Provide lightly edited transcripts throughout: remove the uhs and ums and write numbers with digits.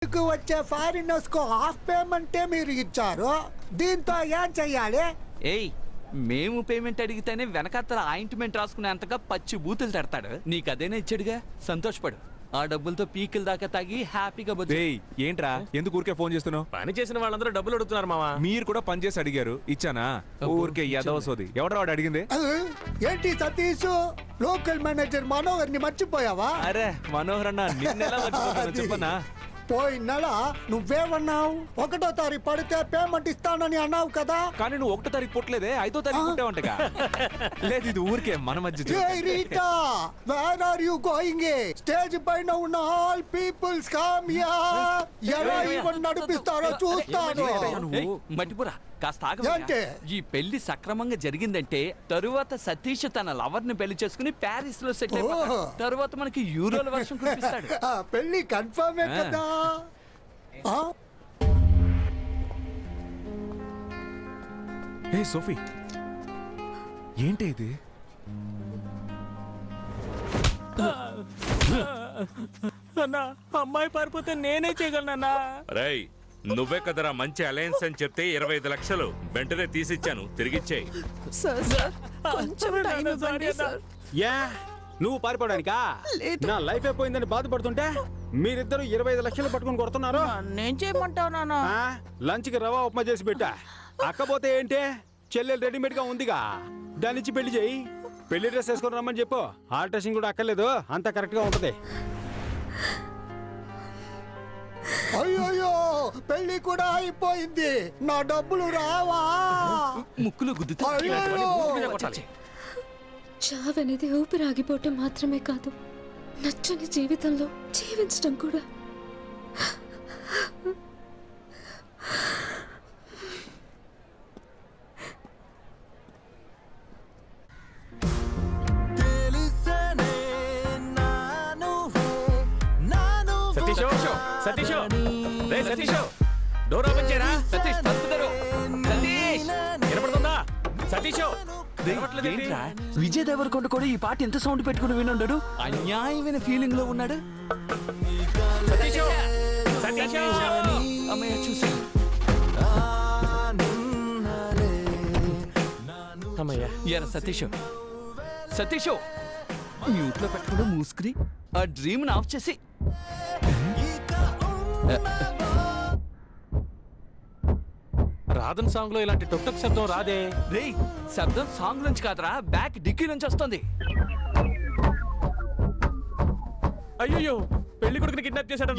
వచ్చే ఫారినర్స్ కు హాఫ్ పేమెంటే మీరు ఇచ్చారు. దీంతో ఏం చెయ్యాలి? ఏయ్, మేము పేమెంట్ అడిగితేనే వెనకాతల ఆయింట్మెంట్ రాసుకునేంతగా పచ్చి బూతులు తడతాడు. నీకు అదేనా ఇచ్చాడుగా, సంతోషపడు. ఆ డబ్బులతో పీకిల దాకా తాగి హ్యాపీగా బతుకు. ఏంట్రా ఎందుకు ఊరికే ఫోన్ చేస్తున్నావు? పని చేసిన వాళ్ళందరూ డబ్బులు అడుగుతున్నారు మావా. మీరు కూడా పని చేసి అడిగారు, ఇచ్చానా? ఊరికే యదవసోది. ఎవడో వాడు అడిగింది? ఏంటి సతీష్, లోకల్ మేనేజర్ మనోహర్ ని మర్చిపోయావా? అరే మనోహర్ అన్న, నిన్నెలా మర్చిపోతాను చెప్పనా? పోయిన నెల నువ్వేమన్నావు? 1వ తారీఖు పడితే పేమెంట్ ఇస్తానని అన్నావు కదా. కానీ నువ్వు 1వ తారీఖు పుట్టలేదే, 5వ తారీఖు పుట్టావంటగా. లేదు, ఇది ఊరికే మన మధ్య. Where are you going? Stage పైన ఉన్న ఆల్ పీపుల్స్ కమ్ హియర్. ఎలా ఈవెంట్ నడిపిస్తారో చూస్తాను. మట్టిపురా కాస్త ఆగండి. ఈ పెళ్లి సక్రమంగా జరిగిందంటే తరువాత సతీష్ తన లవర్ ని పెళ్లి చేసుకుని ప్యారిస్ లో సెటిల్ అయిపోతాడు. తరువాత మనకి యూరోల వర్షం కురిపిస్తాడు. పెళ్లి కన్ఫర్మే కదా. ఏ సోఫీ, ఏంటి ఇది? అన్నా, అమ్మాయి పారిపోతే నేనే చేయగలనన్నా. రేయ్, నువ్వే కదరా మంచి అలయన్స్ అని చెప్తే 25 లక్షలు వెంటనే తీసిచ్చాను, తిరిగిచ్చేయి. నువ్వు పారిపోవడానికా? నా లైఫ్ అయిపోయిందని బాధపడుతుంటే మీరిద్దరు 25 లక్షలు పట్టుకుని కొడుతున్నారు. నేను చేయమంటావు నాన్న. లంచ్ కి రవా ఉప్మా చేసి పెట్టా. అక్కపోతే ఏంటే, చెల్లెలు రెడీమేడ్ గా ఉందిగా, దానిచ్చి పెళ్లి చేయి. పెళ్లి డ్రెస్ వేసుకొని రమ్మని చెప్పు. ఆల్ట్రేషన్ కూడా అక్కర్లేదు, అంత కరెక్ట్ గా ఉంటది. అయ్యో, పెళ్లి కూడా అయిపోయింది. నా డబ్బులు రావా? ముక్కులు గుద్దుతా. చావనేది ఊపిరాగిపోవటం మాత్రమే కాదు, నచ్చని జీవితంలో జీవించడం కూడా. సతీష్, రే సతీష్, డోర్ ఓపెన్ చేయరా. సతీష్ తప్పుతారు. సతీష్ వినపడుతుందా? సతీష్, విజయ్ దేవరకొండ కూడా ఈ పాట ఎంత సౌండ్ పెట్టుకుని వినుండడు. అన్యాయమైన ఫీలింగ్ లో ఉన్నాడు. సతీష్, సతీష్, అమ్మయ్య చూసి. ఎరా సతీష్, సతీష్ మ్యూట్ లో పెట్టుకుంటూ మూసుకుని ఆ డ్రీమ్ ని ఆఫ్ చేసి. రాధన్ సాంగ్ లో ఇలాంటి టొక్టక్ శబ్దం రాదే. రే, శబ్దం సాంగ్ నుంచి కాదురా, బ్యాక్ డిక్కీ నుంచి వస్తుంది. అయ్యో, పెళ్లి కొడుకుని కిడ్నాప్ చేశాడు.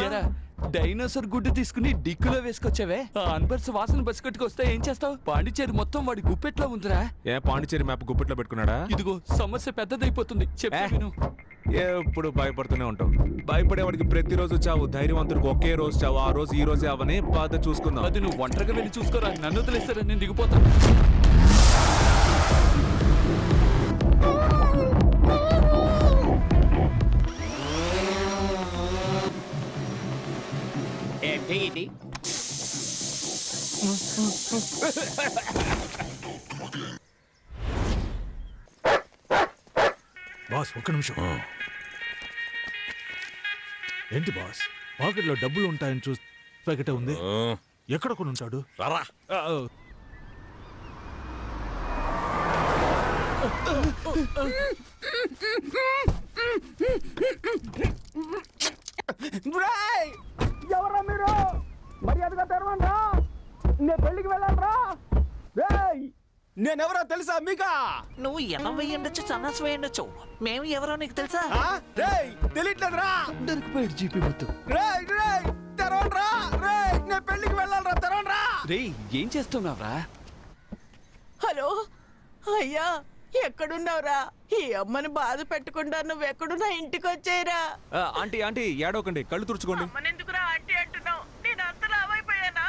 డైనోసార్ గుడ్డు తీసుకుని డిక్కులో వేసుకొచ్చావే. ఆ అన్బర్స్ వాసన బస్సు కట్టుకొస్తే ఏం చేస్తావు? పాండిచేరి మొత్తం వాడి గుప్పెట్లో ఉందిరా. ఏ పాండిచేరి మ్యాప్ గుప్పెట్లో పెట్టుకున్నాడా? ఇదిగో సమస్య పెద్దదైపోతుంది. చెప్పు. ఎప్పుడు భయపడుతూనే ఉంటావు. భయపడేవాడికి ప్రతిరోజు చావు, ధైర్యవంతుడికి ఒకే రోజు చావు. ఆ రోజు ఈ రోజే అవని బాధ చూసుకుందాం. అది నువ్వు ఒంటరిగా వెళ్ళి చూసుకోరా. నన్ను వదిలేస్తారా, నేను దిగిపోతాను. ఏంటి బాస్, ఒక్క నిమిషం. ఏంటి బాస్, పాకెట్లో డబ్బులు ఉంటాయని చూసి ప్యాకెట్ ఉంది. ఎక్కడ కొని ఉంటాడు? రారా. ఎవరా మీరు? మర్యాదగా తెరవండి. నేను పెళ్లికి వెళ్ళాలరా. నేనెవరో తెలుసా మీకా? నువ్వు ఎలా వేయండొచ్చు, సన్నాసి వేయండొచ్చు. మేము ఎవరో నీకు తెలుసా? తెలియట్లేదురా. దొరికిపోయాడు జీపీ మొత్తం. తెరవండ్రా. నేను పెళ్లికి వెళ్ళాలరా, తెరవండ్రా. రే, ఏం చేస్తున్నావురా? హలో అయ్యా, ఎక్కడున్నావురా? ఈ అమ్మని బాధ పెట్టకుండా నువ్వెక్కడున్నా ఇంటికి వచ్చేయరా. ఆంటీ ఆంటీ ఏడవకండి, కళ్ళు తుడుచుకోండి. ఎందుకురా ఆంటీ అంటున్నావు? నేను అంత లావైపోయానా?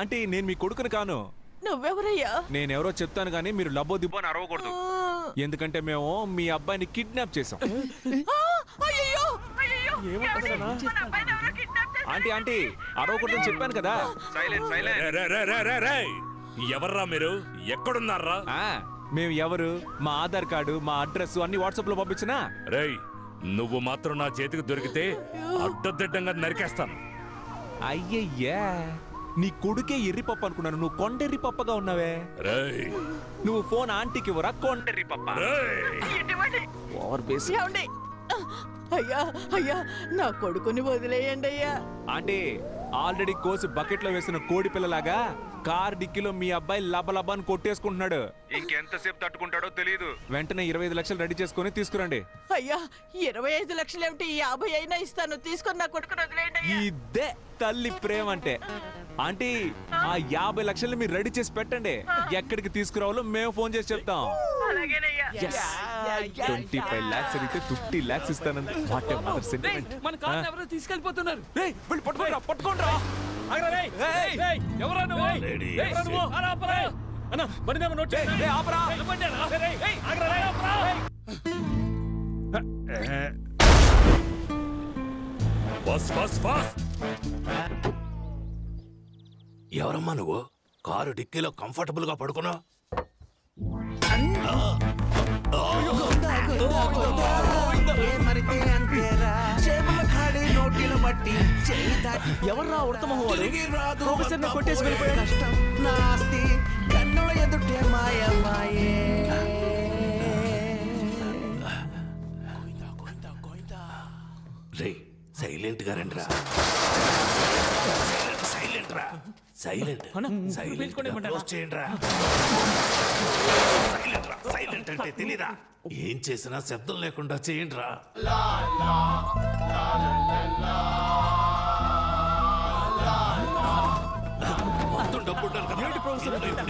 ఆంటీ, నేను మీ కొడుకుని కాను. నువ్వెవరయ్యా? నేనెవరో చెప్తాను కానీ మీరు లబ్బో దిబ్బో అని అరవకూడదు. ఎందుకంటే మేము మీ అబ్బాయిని కిడ్నాప్ చేసాం. ఆంటీ ఆంటీ అరవకూడదని చెప్పాను కదా. ఎవర్రా మీరు? ఎక్కడున్నారా? మేము ఎవరు, మా ఆధార్ కార్డు, మా అడ్రస్ అన్ని వాట్సాప్ లో పంపించినా. రేయ్, నువ్వు మాత్రం నా చేతికి దొరికితే అడ్డదిడ్డంగా నరికేస్తాను. అయ్యయ్యా నీ కొడుకే ఎర్రి పప్పు అనుకున్నాను, నువ్వు కొండెర్రి పప్పగా ఉన్నావే. రేయ్ నువ్వు ఫోన్ ఆంటీకి ఇవ్వరా, కొండెర్రి పప్ప. Over base. అయ్యా అయ్యా నా కొడుకుని వదిలేయండి అయ్యా. అంటే ఆల్రెడీ కోసి బకెట్ లో వేసిన కోడి పిల్లలాగా కార్ డిక్కీలో మీ అబ్బాయి లబలబాన్ని కొట్టేసుకుంటున్నాడు. ఇంకెంతసేపు తట్టుకుంటాడో తెలియదు. వెంటనే 25 లక్షలు రెడీ చేసుకుని తీసుకురండి. అయ్యా 25 లక్షలు ఏమిటి, 50 అయినా ఇస్తాను, తీసుకొని నా కొడుకుని వదిలేయండి అయ్యా. ఇదే తల్లి ప్రేమ అంటే. ఆంటీ ఆ 50 లక్షలు మీరు రెడీ చేసి పెట్టండి. ఎక్కడికి తీసుకురావాలో మేము ఫోన్ చేసి చెప్తాం. అలాగేనయ్యా. 25 lakhs అడిగితే 50 lakhs ఇస్తానండి. What a mother sentiment. మన కార్ ఎవరో తీసుకెళ్ళిపోతున్నారు. రేయ్ వెళ్ళి పట్టుకోండి, పట్టుకోండి రా. ఆగరా రేయ్. రేయ్ ఎవరా నువ్వు? ఎవరా నువ్వు? ఆపరా. అన్న బండి నెంబర్ నోట్ చేయి. రేయ్ ఆపరా. బండి రేయ్. ఆగరా రేయ్ ఆపరా. Bus bus bus. ఎవరమ్మా నువ్వు? కారు డిక్కీలో కంఫర్టబుల్ గా పడుకున్నా? ఎవర్రా ఉడతమహోడు ప్రొఫెసర్ కొట్టేసి వెళ్ళిపోయాడు. కష్టం నాస్తి కన్నుల ఎదుటే మాయమాయే. రే సైలెంట్ గా రండిరా. సైలెంట్ రా. సైలెంట్ సైలెంట్ క్లోజ్ చేయండి రా. సైలెంట్ రా. సైలెంట్ అంటే తెలీదా? ఏం చేసినా శబ్దం లేకుండా చేయండి రా. మొత్తం డబ్బు ఉండాలి కదా.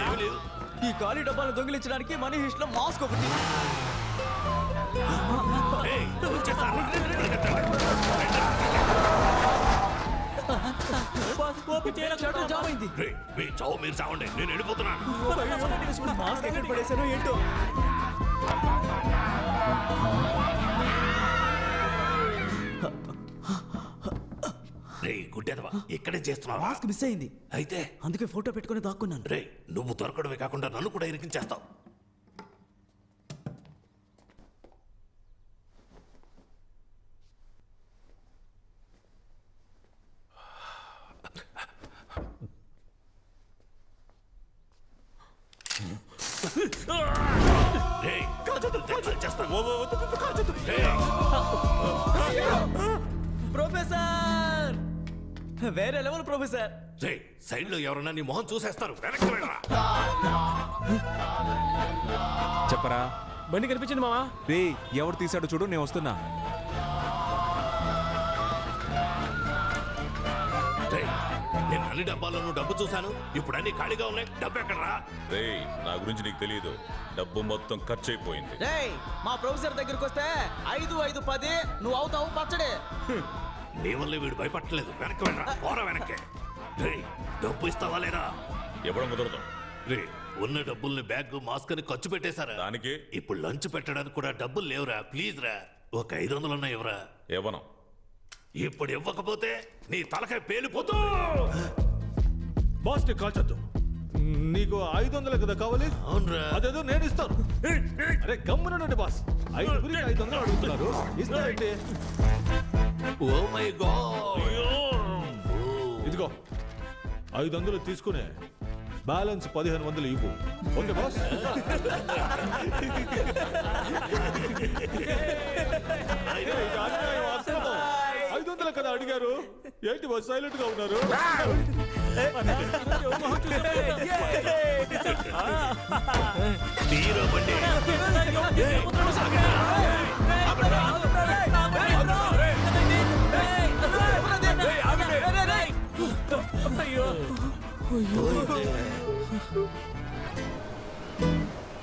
ఏమీ లేదు. ఈ ఖాళీ డబ్బాలు దొంగిలించడానికి మనీ హిస్ట్ లో మాస్క్ ఒకటి. ఏయ్, వచ్చేసారా? రేయ్, మీ చావు మీరు చావండి, నేను వెళ్ళిపోతున్నాను. మాస్క్ ఎక్కడ పడేశానో ఏంటో. రేయ్ గుడ్డెదవా, ఇక్కడే చేస్తున్నావా? మాస్క్ మిస్ అయింది, అయితే అందుకే ఫోటో పెట్టుకుని దాక్కున్నాను. రేయ్ నువ్వు దొరకడమే కాకుండా నన్ను కూడా ఇరికించేస్తావు. రేయ్ చేస్తాను. ప్రొఫెసర్ వేరే లెవెల్ ప్రొఫెసర్. రేయ్ సైడ్ లో ఎవరన్నా నీ మొహం చూసేస్తారు. వెనక్కి వెళ్ళరా. చెప్పరా. బండి కనిపించింది మావా. రే ఎవరు తీసాడో చూడు, నేను వస్తున్నా. నేను అన్ని డబ్బాల్లోనూ డబ్బు చూశాను. ఇప్పుడు అన్ని ఖాళీగా ఉన్నాయి. డబ్బు ఎక్కడరా? రేయ్ నా గురించి నీకు తెలియదు. డబ్బు మొత్తం ఖర్చు అయిపోయింది. మా ప్రొఫెసర్ దగ్గరికి వస్తే 5, 5, 10 నువ్వు అవుతావు పచ్చడే. నీ వల్లే వీడు భయపడలేదు. వెనక్కి వెళ్ళరా. పోరా వెనక్కి. రేయ్ డబ్బు ఇస్తావా లేదా? ఎవడం కుదరదు. రే ఉన్న డబ్బుల్ని బ్యాగ్ మాస్క్ అని ఖర్చు పెట్టేశారా? దానికి ఇప్పుడు లంచ్ పెట్టడానికి కూడా డబ్బులు లేవురా. ప్లీజ్ రా, ఒక 500 ఉన్నాయి ఎవరా? ఇవ్వను. ఇప్పుడు ఇవ్వకపోతే నీ తలకాయ పేలిపోతూ. బాస్ ని కాల్చొద్దు. నీకు 500 కదా కావాలి? అవునరా. అదేదో నేను ఇస్తాను. అరే గమ్మునండి బాస్, 5 అడుగుతున్నారు. ఇస్తానండి. Oh my god. ఇదిగో 500 తీసుకునే బ్యాలెన్స్ 1500 ఇవ్వు. Okay boss. అసలు 500 కదా అడిగారు. ఏంటి బాస్ సైలెంట్ గా ఉన్నారు?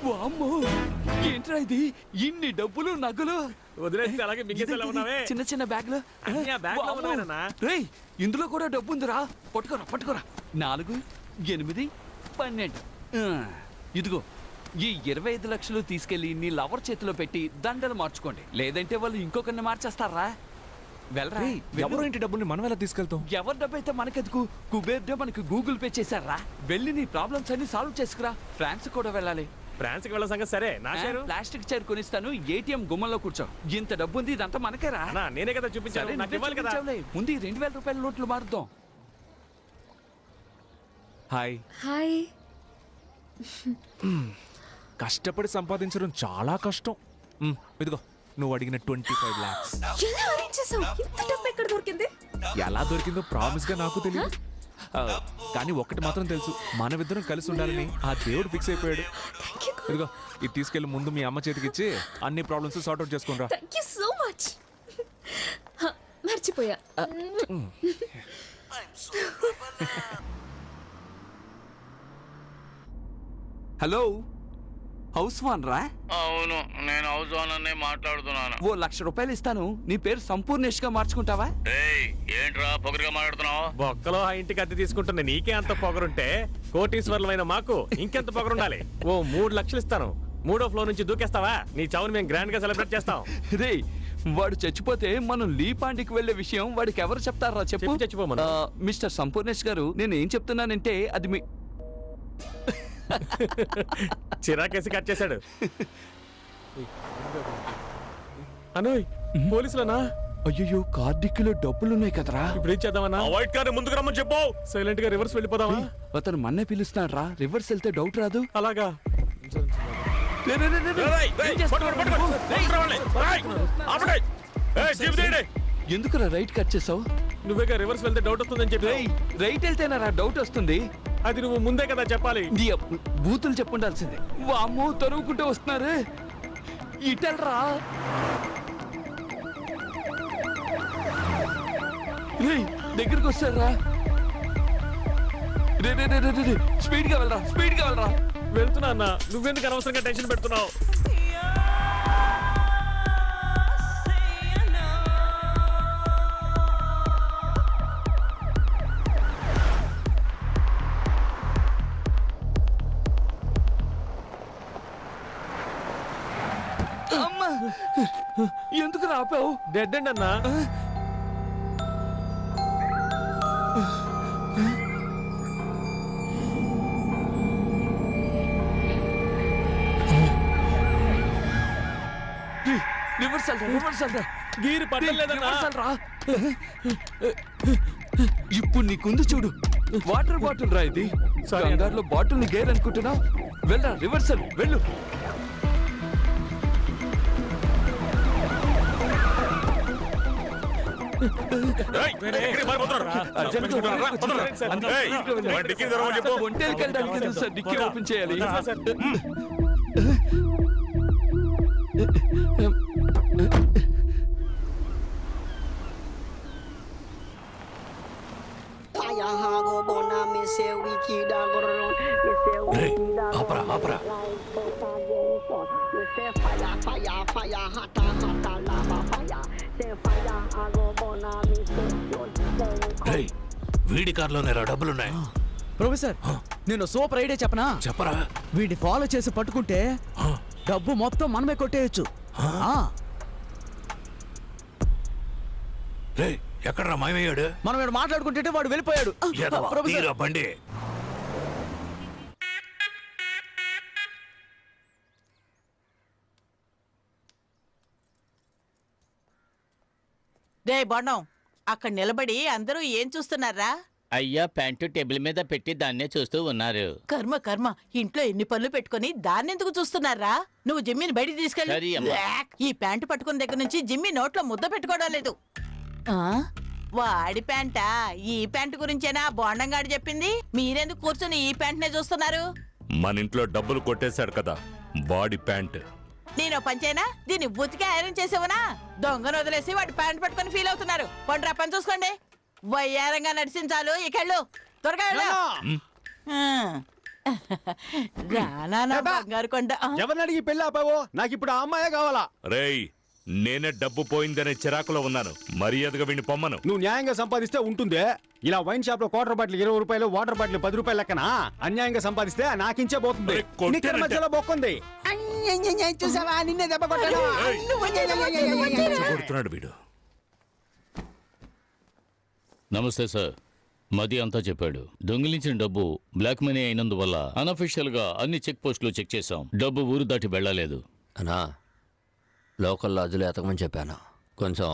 వామ్మో ఏంట్రా ఇది, ఇన్ని డబ్బులు నగలు వదిలేసి అలాగే మింగేసేలా ఉన్నావే. చిన్న చిన్న బ్యాగ్లు. రేయ్ ఇందులో కూడా డబ్బు ఉందిరా. పట్టుకోరా పట్టుకోరా. 4, 8, 12. ఇదిగో ఈ 25 లక్షలు తీసుకెళ్లి నీ లవర్ చేతిలో పెట్టి దండలు మార్చుకోండి. లేదంటే వాళ్ళు ఇంకొకరిని మార్చేస్తారా. వెళ్ళరా. ఎవరు ఇంటి డబ్బుల్ని మనం ఎలా తీసుకెళ్తాం? ఎవరి డబ్బు అయితే మనకెందుకు, కుబేర్డే మనకి గూగుల్ పే చేశారా. వెళ్ళి నీ ప్రాబ్లమ్స్ అన్ని సాల్వ్ చేసుకురా. ఫ్రాన్స్ కూడా వెళ్ళాలి. ఫ్రాన్స్ కి వెళ్ళ సంగతి సరే. నా షేరు ప్లాస్టిక్ చైర్ కొనిస్తాను. ఏటీఎం గుమ్మలో కూర్చో. ఇంత డబ్బు ఉంది, ఇదంతా మనకేరా. నేనే కదా చూపించాను. నాకు ఇవ్వాలి కదా. ముందు 2000 రూపాయల నోట్లు మారుద్దాం. హాయ్. హాయ్. కష్టపడి సంపాదించడం చాలా కష్టం. ఇదిగో నువ్వు అడిగిన 25 lakhs. ఎలా అరేంజ్ చేసావు? ఇంత డబ్బు ఎక్కడ దొరికింది? ఎలా దొరికిందో ప్రామిస్ గా నాకు తెలియదు. కానీ ఒక్కటి మాత్రం తెలుసు, మనమిద్దరం కలిసి ఉండాలని ఆ దేవుడు ఫిక్స్ అయిపోయాడు. ఇదిగో ఇది తీసుకెళ్లి ముందు మీ అమ్మ చేతికి ఇచ్చి అన్ని ప్రాబ్లమ్స్ సార్ట్ అవుట్ చేసుకుంటా. Thank you so much. మర్చిపోయా. హలో, హౌస్ వాన్ రా? అవును, నేను హౌస్ ఓనర్నే మాట్లాడుతున్నాను. ఓ 1,00,000 రూపాయలు ఇస్తాను, నీ పేరు సంపూర్ణేష్ గా మార్చుకుంటావా? ఏంట్రా పొగరుగా మాట్లాడుతున్నావు? బొక్కలో ఆ ఇంటికి అద్దె తీసుకుంటున్న నీకే అంత పొగరుంటే కోటీశ్వర్లమైన మాకు ఇంకెంత పొగరుండాలి? ఓ 3 లక్షలు ఇస్తాను, 3వ ఫ్లోర్ నుంచి దూకేస్తావా? నీ చావుని మేము గ్రాండ్ గా సెలబ్రేట్ చేస్తాం. రే, వాడు చచ్చిపోతే మనం లీపాండికి వెళ్లే విషయం వాడికి ఎవరు చెప్తారా చెప్పు? చచ్చిపోమను. మిస్టర్ సంపూర్ణేష్ గారు, నేను ఏం చెప్తున్నానంటే అది మీ చిరాకేసి కట్ చేశాడు. అనోయ్, పోలీసులనా? అయ్యో, కార్డిక్కిలో డబ్బులున్నాయి కదరా. ఇప్పుడు ఏం చేద్దామన్నా? వైట్ కార్ ముందుకు రమ్మని చెప్పు. సైలెంట్ గా రివర్స్ వెళ్ళిపోదామా? అతను మన్నే పిలుస్తున్నాడు రా, రివర్స్ వెళ్తే డౌట్ రాదు. అలాగా? ఎందుకురా రైట్ కట్ చేసావు? నువ్వేగా రివర్స్ వెళ్తే డౌట్ వస్తుందని చెప్పి. రైట్ వెళ్తేనా డౌట్ వస్తుంది? అది నువ్వు ముందే కదా చెప్పాలి. బూతులు చెప్పుండాల్సిందే. వామ్మో, తరువుకుంటూ వస్తున్నారు. ఇటెల్రా. దగ్గరికి వస్తారా? స్పీడ్ గా వెళ్ళరా, స్పీడ్ గా వెళ్ళరా. వెళ్తున్నా అన్న, నువ్వెందుకు అనవసరంగా టెన్షన్ పెడుతున్నావు? అమ్మా, ఎందుకు రాపావు? డెడ్ అండ్ అన్నా. గీరు పట్టలేదన్నా. ఇప్పుడు నీకుంది చూడు, వాటర్ బాటిల్ రా ఇది. కంగారులో బాటిల్ ని గేర్ అనుకుంటున్నావు. వెళ్ళరా, రివర్సల్ వెళ్ళు. ఒంటేలకు వెళ్ళడానికి తెలుసు సార్, డిక్కీ ఓపెన్ చేయాలి. ఆపరా ఆపరా. వీడి కార్లోనే రా డబ్బులున్నాయి. ప్రొఫెసర్, నేను సూపర్ ఐడియా చెప్పనా? చెప్పరా. వీడిని ఫాలో చేసి పట్టుకుంటే డబ్బు మొత్తం మనమే కొట్టేయచ్చు. ఎక్కడరా మాయమయ్యాడు? మనం ఇక్కడ మాట్లాడుకుంటే వాడు వెళ్ళిపోయాడు. బండి. రే బాణం, అక్కడ నిలబడి అందరూ ఏం చూస్తున్నారా? అయ్యా, ప్యాంటు టేబుల్ మీద పెట్టి దాన్నే చూస్తూ ఉన్నారు. కర్మ కర్మ, ఇంట్లో ఎన్ని పనులు పెట్టుకుని దాన్నెందుకు చూస్తున్నారా? నువ్వు జిమ్మిని బయటికి సరే తీసుకెళ్ళి. అమ్మా. ఈ ప్యాంటు పట్టుకున్న దగ్గర నుంచి జిమ్మి నోట్లో ముద్ద పెట్టుకోవడం లేదు. వాడి ప్యాంటా? ఈ ప్యాంటు గురించేనా బోండంగాడు చెప్పింది? మీరెందుకు కూర్చొని ఈ ప్యాంట్నే చూస్తున్నారు? మన ఇంట్లో డబ్బులు కొట్టేశాడు కదా, వాడి ప్యాంట్. నేను పంచేనా? దీన్ని ఉతికి ఐరన్ చేసేవనా? దొంగను వదిలేసి వాడి ప్యాంట్ పట్టుకుని ఫీల్ అవుతున్నారు. పండ్రా, పని చూసుకోండి. వయ్యారంగా నడిచించాలు, ఇకెళ్ళు, త్వరగా వెళ్ళు. రానా బంగారు కొండ. ఎవరిని అడిగి పెళ్ళి ఆపావో? నాకు ఇప్పుడు ఆ అమ్మాయే కావాలా. రేయ్, నేనే డబ్బు పోయిందనే చిరాకులో ఉన్నాను. మర్యాదగా వీడిని పొమ్మను. నువ్వు న్యాయంగా సంపాదిస్తే ఉంటుందే. ఇలా వైన్ షాప్ లో క్వార్టర్ బాటిల్ 20 రూపాయలు, వాటర్ బాటిల్ 10 రూపాయలు లెక్కన అన్యాయంగా సంపాదిస్తే నాకించే పోతుంది. నిక్కర మధ్యలో బొక్కుంది. చూసావా, నిన్నే దెబ్బ కొడుతున్నాడు వీడు. నమస్తే సార్, మది అంతా చెప్పాడు. దొంగిలించిన డబ్బు బ్లాక్ మనీ అయినందువల్ల అనఫిషియల్ గా అన్ని చెక్ పోస్టులు చెక్ చేశాం. డబ్బు ఊరు దాటి వెళ్ళలేదు. అన్నా, లోకల్ లాడ్జ్లో ఎతకమని చెప్పాను. కొంచెం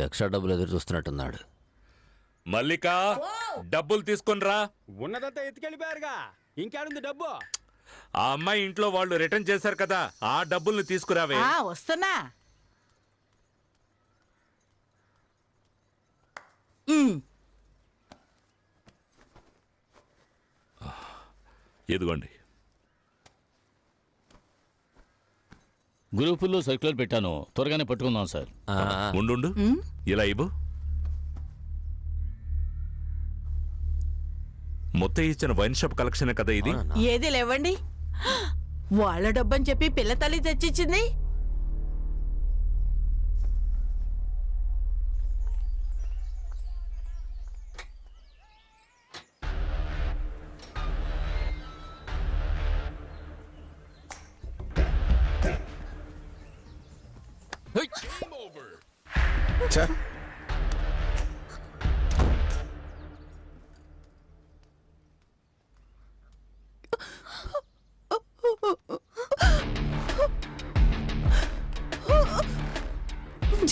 ఎక్స్ట్రా డబ్బులు ఎదురు చూస్తున్నట్టున్నాడు. మల్లిక, డబ్బులు తీసుకునిరా. ఉన్నదంతా ఎత్తుకెళ్ళిపోయారుగా, ఇంకేడుంది డబ్బు? ఆ అమ్మాయి ఇంట్లో వాళ్ళు రిటర్న్ చేశారు కదా, ఆ డబ్బుల్ని తీసుకురావే. వస్తున్నా. ఇదిగోండి. గ్రూపుల్లో సర్క్యులర్ పెట్టాను, త్వరగానే పట్టుకుందాం సార్. ఉండు, ఇలా ఇవ్వు. మొత్తం ఇచ్చిన వైన్ షాప్ కలెక్షన్ కదా ఇది. ఏది లేవండి, వాళ్ళ డబ్బని చెప్పి పిల్ల తల్లి తెచ్చిచ్చింది.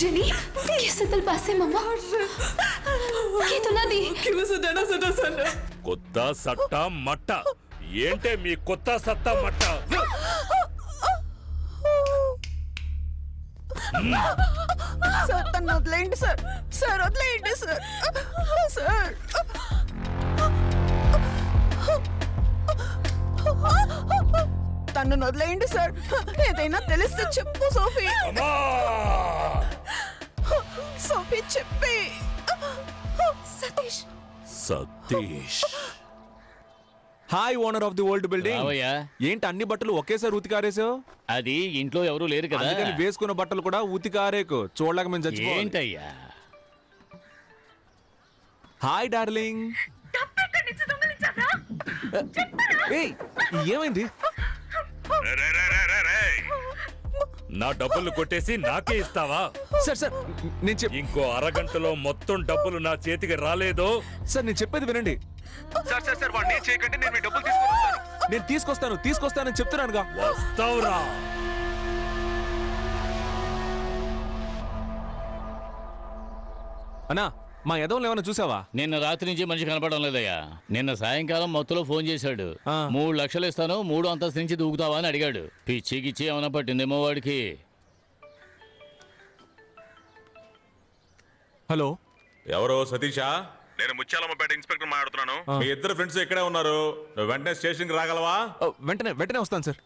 जेनी कैसे दिल पासे मम्मा ये तो ना दी क्यों सजना सना सना కొత్త సట్ట మట్ట ఏంటే మీ కొత్త సత్త మట్ట? సార్ తను వదిలేయండి సార్, సార్ వదిలేయండి సార్, సార్ తను వదిలేయండి సార్, ఏదైనా తెలిస్తే చెప్పు సోఫీ. సోఫీ చెప్పి. Satish Satish hi owner of the old building. రావయ్యా. ఏంటి అన్ని బట్టలు ఒకేసారి ఉతికారేసావు? అది ఇంట్లో ఎవరు లేరు కదా, అందుకని వేసుకున్న బట్టలు కూడా ఉతికారేకు. చూడలేక మేము చచ్చిపోవాలి. ఏంటయ్యా? Hi darling. ఏయ్, ఏమైంది? నా డబ్బులు కొట్టేసి నాకే ఇస్తావా? సార్ సార్ నేను ఇంకో అరగంటలో మొత్తం డబ్బులు నా చేతికి రాలేదో? సార్ నేను చెప్పేది వినండి. సార్ సార్ సార్ వాడిని ఏం చేయకండి, నేను మీ డబ్బులు తీసుకొస్తాను. నేను తీసుకొస్తానని చెప్తున్నానుగా. వస్తావురా? అన్నా మా యదవులు ఏమైనా చూసావా? నిన్న రాత్రి నుంచి మనిషి కనపడడం లేదయ్యా. నిన్న సాయంకాలం మత్తులో ఫోన్ చేశాడు. 3 లక్షలు ఇస్తాను, 3 అంతస్తు నుంచి దూకుతావా అని అడిగాడు. పిచ్చి గిచ్చి ఏమైనా పట్టిందేమో వాడికి. హలో, ఎవరు? సతీషా? నేను ముత్యాలమ్మపేట ఇన్స్పెక్టర్ మాట్లాడుతున్నాను. మీ ఇద్దరు ఫ్రెండ్స్ ఇక్కడే ఉన్నారు. నువ్వు వెంటనే స్టేషన్కి రాగలవా? వెంటనే వస్తాను సార్.